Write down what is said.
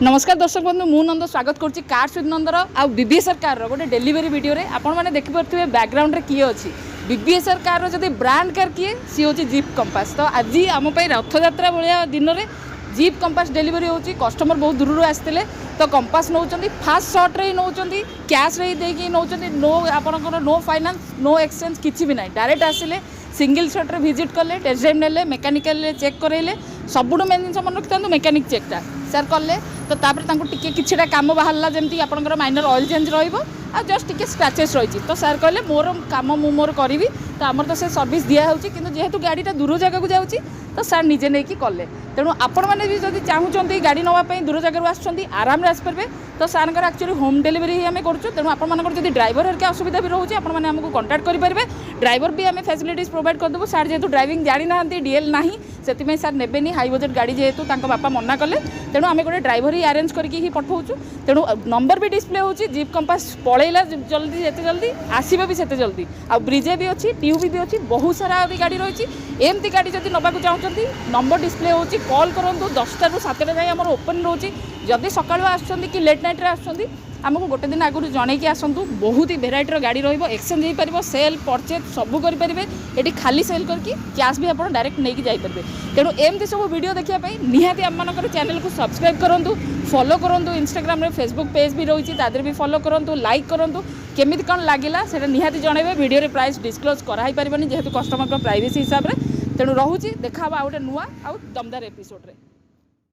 नमस्कार दर्शक बंधु मु नंद स्वागत करुच्ची कार्स विथ नंदर आ बीबीएसआर कार गोटे डेलीवरी वीडियो रे आपण मैंने देखिपे बैकग्राउंड रे किए अच्छी बीबीएसआर कार जब ब्रांड कार किए सी हूँ जीप कंपास। तो आज आम रथयात्रा भाया दिन में जीप कंपास डेलीवरी होची। कस्टमर बहुत दूर आसते तो कंपास नौ फास्ट सर्ट रे नौ कैश रे देकी नौ नो आपंकर नो फाइनान्स नो एक्सचेंज किसी भी ना डायरेक्ट आसिले सिंगल शॉट रे विजिट कले टेस्ट ड्राइव नेले मेकानिकल चेक करैले सबुठू मेन जिन मन रखी मेकानिक चेकटा सर कले तो टिके किछिटा काम बाहरला जमती आपनकर माइनर ऑयल चेंज रहिबो आ जस्ट टिके स्क्रैचेस रही तो सर कहले मोर काम मु मोर करी तो आमर तो से सर्विस दिया होची किंतु जेहेतु गाड़ीटा दूर जगह को जाउची तो सर निजे नहीं कि कले तेणु आपण मैंने भी जब चाहूँगी गाड़ी नापी दूर जगह आसुँच आराम आसपारे तो सार एक्चुअली होम डेलीवरी ही आम करूँ। तेणु आपर जब ड्राइवर हरिका असुविधा भी रोचे आपको कंटाक्ट करेंगे ड्राइवर भी आम फैसिलिटीज प्रोवाइड करदेबू। सार जेहेतु ड्राइविंग जानी ना डीएल ना से सार नेबेनी हाई बजेट गाड़ी जेहेतु बापा मना कले तेणु आम गोटे ड्राइवर ही अरेंज करके पठाऊँ। तेणु नंबर भी डिस्प्ले होची जीप कंपास पलैला जल्दी जिते जल्दी आसवा भी सेते जल्दी आ ब्रिजे भी अच्छी ट्यूब भी अच्छी बहुत सारा भी गाड़ी रही एमती गाड़ी जब नवाक चाहते नंबर डिस्प्ले होची कॉल करूँ 10टा ରୁ 7टा जाए आम ओपन रोचे जदि सका आसुँच कि लेट नाइट आसुँच आमको गोटे दिन आगुरी जनईकी आसतु बहुत ही भेराइटर गाड़ी रहिबो एक्सचेंज हो पार सेल परचेज सब करेंगे ये खाली सेल करके कैश भी आप डायरेक्ट नहीं जापरेंगे। तेणु एमती सब वीडियो देखापी निहाती आम चैनल को सब्सक्राइब करूँ फॉलो करूँ इंस्टाग्राम फेसबुक पेज भी रही है भी फॉलो करूँ लाइक करूँ केमी कौन लगिला से निहाती जनइबे वीडियो प्राइस डिस्क्लोज कराई पारबनी जेहेतु कस्टमर प्राइवेसी हिसाब से। तेणु रोचे देखा गोटे नुआ आउ दमदार एपिसोड रे।